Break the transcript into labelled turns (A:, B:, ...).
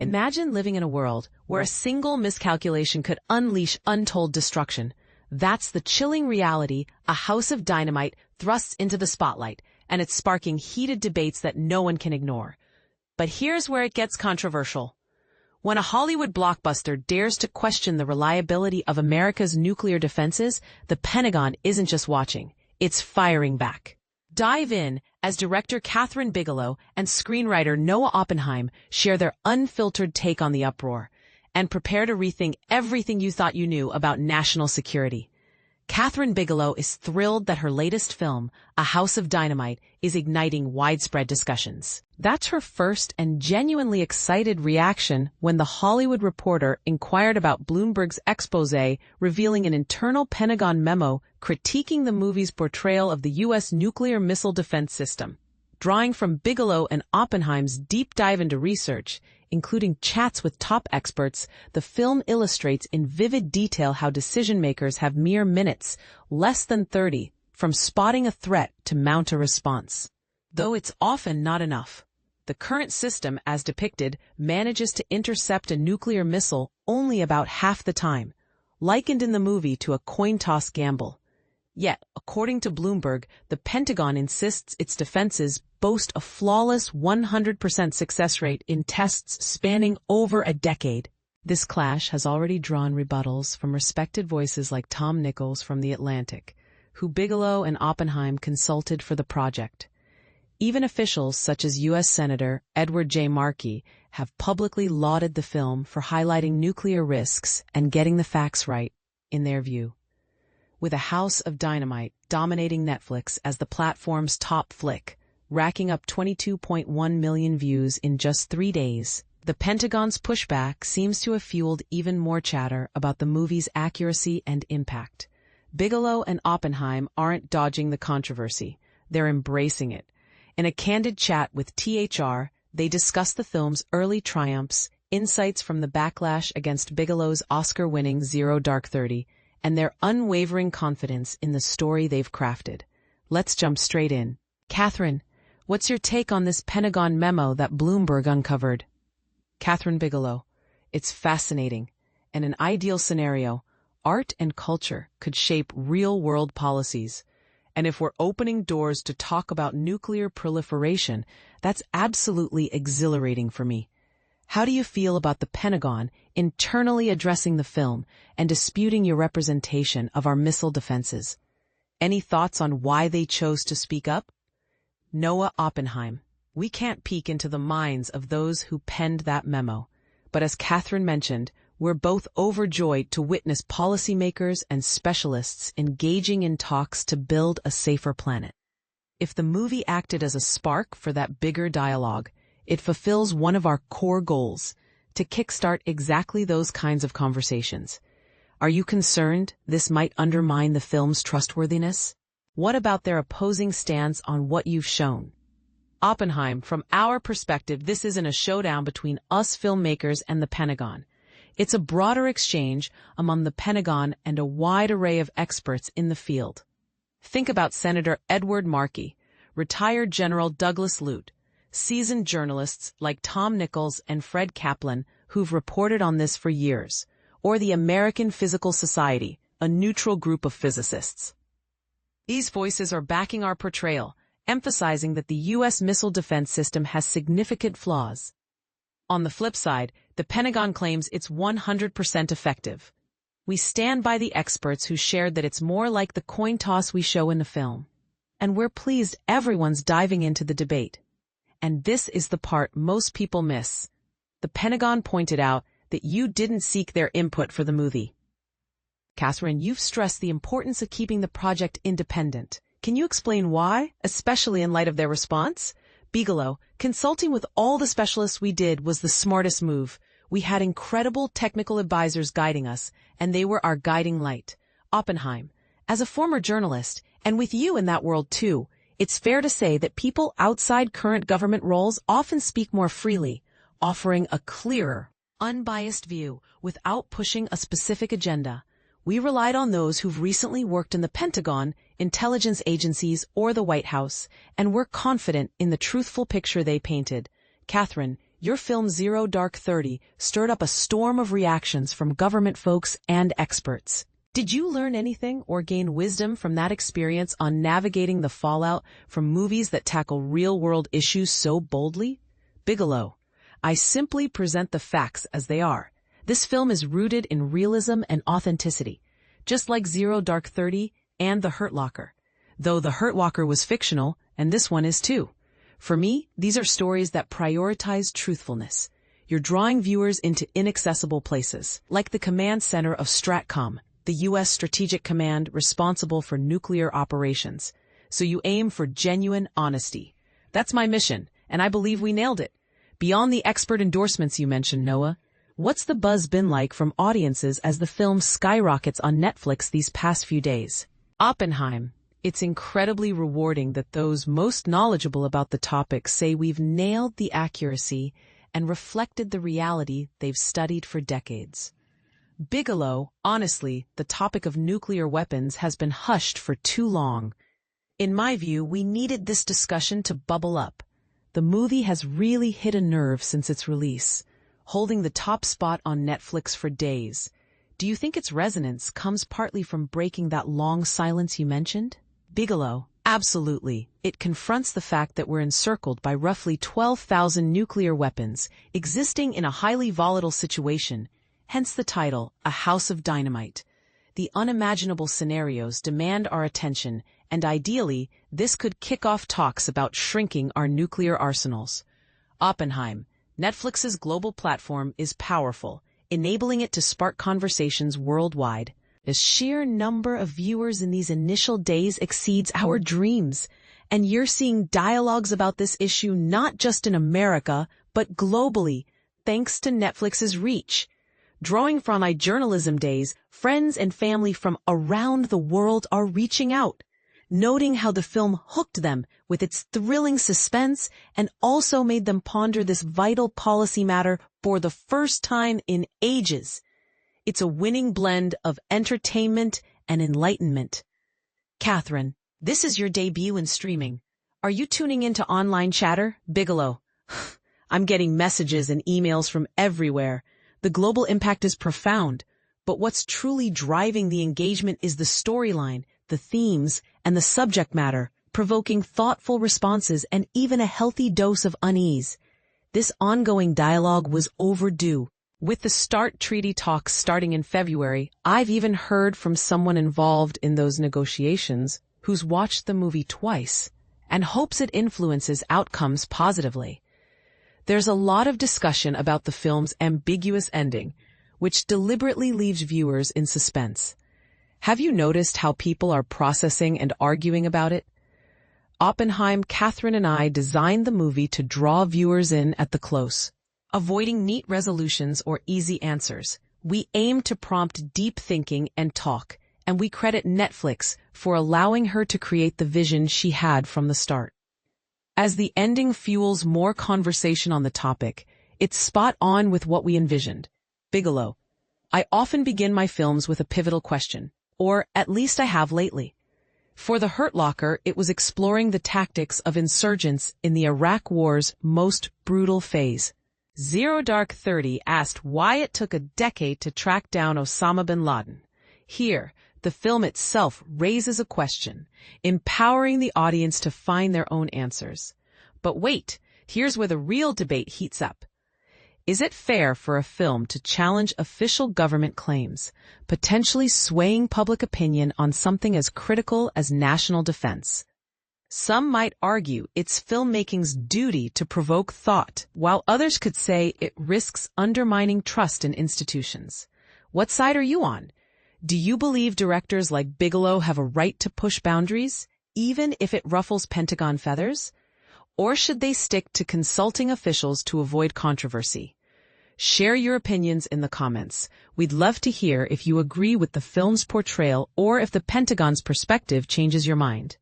A: Imagine living in a world where a single miscalculation could unleash untold destruction. That's the chilling reality A House of Dynamite thrusts into the spotlight, and it's sparking heated debates that no one can ignore. But here's where it gets controversial. When a Hollywood blockbuster dares to question the reliability of America's nuclear defenses, the Pentagon isn't just watching, it's firing back. Dive in as director Kathryn Bigelow and screenwriter Noah Oppenheim share their unfiltered take on the uproar, and prepare to rethink everything you thought you knew about national security. Kathryn Bigelow is thrilled that her latest film, A House of Dynamite, is igniting widespread discussions. That's her first and genuinely excited reaction when The Hollywood Reporter inquired about Bloomberg's exposé revealing an internal Pentagon memo critiquing the movie's portrayal of the U.S. nuclear missile defense system. Drawing from Bigelow and Oppenheim's deep dive into research, including chats with top experts, the film illustrates in vivid detail how decision-makers have mere minutes, less than 30, from spotting a threat to mount a response. Though it's often not enough. The current system, as depicted, manages to intercept a nuclear missile only about half the time, likened in the movie to a coin toss gamble. Yet, according to Bloomberg, the Pentagon insists its defenses boast a flawless 100% success rate in tests spanning over a decade. This clash has already drawn rebuttals from respected voices like Tom Nichols from The Atlantic, who Bigelow and Oppenheim consulted for the project. Even officials such as U.S. Senator Edward J. Markey have publicly lauded the film for highlighting nuclear risks and getting the facts right, in their view. With A House of Dynamite dominating Netflix as the platform's top flick, racking up 22.1 million views in just 3 days, the Pentagon's pushback seems to have fueled even more chatter about the movie's accuracy and impact. Bigelow and Oppenheim aren't dodging the controversy, they're embracing it. In a candid chat with THR, they discuss the film's early triumphs, insights from the backlash against Bigelow's Oscar-winning Zero Dark 30, and their unwavering confidence in the story they've crafted. Let's jump straight in. Kathryn, what's your take on this Pentagon memo that Bloomberg uncovered? Kathryn Bigelow, it's fascinating. In an ideal scenario, art and culture could shape real-world policies. And if we're opening doors to talk about nuclear proliferation, that's absolutely exhilarating for me. How do you feel about the Pentagon internally addressing the film and disputing your representation of our missile defenses? Any thoughts on why they chose to speak up? Noah Oppenheim. We can't peek into the minds of those who penned that memo, but as Kathryn mentioned, we're both overjoyed to witness policymakers and specialists engaging in talks to build a safer planet. If the movie acted as a spark for that bigger dialogue, it fulfills one of our core goals, to kickstart exactly those kinds of conversations. Are you concerned this might undermine the film's trustworthiness? What about their opposing stance on what you've shown? Oppenheim, from our perspective, this isn't a showdown between us filmmakers and the Pentagon. It's a broader exchange among the Pentagon and a wide array of experts in the field. Think about Senator Edward Markey, retired General Douglas Lute, seasoned journalists like Tom Nichols and Fred Kaplan who've reported on this for years, or the American Physical Society, a neutral group of physicists. These voices are backing our portrayal, emphasizing that the U.S. missile defense system has significant flaws. On the flip side, the Pentagon claims it's 100% effective. We stand by the experts who shared that it's more like the coin toss we show in the film. And we're pleased everyone's diving into the debate. And this is the part most people miss. The Pentagon pointed out that you didn't seek their input for the movie. Kathryn, you've stressed the importance of keeping the project independent. Can you explain why, especially in light of their response? Bigelow, consulting with all the specialists we did was the smartest move. We had incredible technical advisors guiding us, and they were our guiding light. Oppenheim, as a former journalist, and with you in that world too, it's fair to say that people outside current government roles often speak more freely, offering a clearer, unbiased view without pushing a specific agenda. We relied on those who've recently worked in the Pentagon, intelligence agencies, or the White House, and we're confident in the truthful picture they painted. Kathryn, Your film Zero Dark 30 stirred up a storm of reactions from government folks and experts. Did you learn anything or gain wisdom from that experience on navigating the fallout from movies that tackle real-world issues so boldly? Bigelow, I simply present the facts as they are. This film is rooted in realism and authenticity, just like Zero Dark 30 and The Hurt Locker. Though The Hurt Locker was fictional, and this one is too. For me, these are stories that prioritize truthfulness. You're drawing viewers into inaccessible places, like the command center of STRATCOM, the U.S. Strategic Command responsible for nuclear operations. So you aim for genuine honesty. That's my mission, and I believe we nailed it. Beyond the expert endorsements you mentioned, Noah, what's the buzz been like from audiences as the film skyrockets on Netflix these past few days? Oppenheim. It's incredibly rewarding that those most knowledgeable about the topic say we've nailed the accuracy and reflected the reality they've studied for decades. Bigelow, honestly, the topic of nuclear weapons has been hushed for too long. In my view, we needed this discussion to bubble up. The movie has really hit a nerve since its release, holding the top spot on Netflix for days. Do you think its resonance comes partly from breaking that long silence you mentioned? Bigelow, absolutely. It confronts the fact that we're encircled by roughly 12,000 nuclear weapons existing in a highly volatile situation, hence the title, A House of Dynamite. The unimaginable scenarios demand our attention, and ideally, this could kick off talks about shrinking our nuclear arsenals. Oppenheim, Netflix's global platform, is powerful, enabling it to spark conversations worldwide. The sheer number of viewers in these initial days exceeds our dreams, and you're seeing dialogues about this issue not just in America, but globally, thanks to Netflix's reach. Drawing from my journalism days, friends and family from around the world are reaching out, noting how the film hooked them with its thrilling suspense and also made them ponder this vital policy matter for the first time in ages. It's a winning blend of entertainment and enlightenment. Kathryn, this is your debut in streaming. Are you tuning into online chatter? Bigelow, I'm getting messages and emails from everywhere. The global impact is profound, but what's truly driving the engagement is the storyline, the themes, and the subject matter, provoking thoughtful responses and even a healthy dose of unease. This ongoing dialogue was overdue. With the START treaty talks starting in February, I've even heard from someone involved in those negotiations who's watched the movie twice and hopes it influences outcomes positively. There's a lot of discussion about the film's ambiguous ending, which deliberately leaves viewers in suspense. Have you noticed how people are processing and arguing about it? Oppenheim, Kathryn, and I designed the movie to draw viewers in at the close. Avoiding neat resolutions or easy answers, we aim to prompt deep thinking and talk, and we credit Netflix for allowing her to create the vision she had from the start. As the ending fuels more conversation on the topic, it's spot on with what we envisioned. Bigelow, I often begin my films with a pivotal question, or at least I have lately. For The Hurt Locker, it was exploring the tactics of insurgents in the Iraq War's most brutal phase. Zero Dark 30 asked why it took a decade to track down Osama bin Laden. Here, the film itself raises a question, empowering the audience to find their own answers. But wait, here's where the real debate heats up. Is it fair for a film to challenge official government claims, potentially swaying public opinion on something as critical as national defense? Some might argue it's filmmaking's duty to provoke thought, while others could say it risks undermining trust in institutions. What side are you on? Do you believe directors like Bigelow have a right to push boundaries, even if it ruffles Pentagon feathers? Or should they stick to consulting officials to avoid controversy? Share your opinions in the comments. We'd love to hear if you agree with the film's portrayal or if the Pentagon's perspective changes your mind.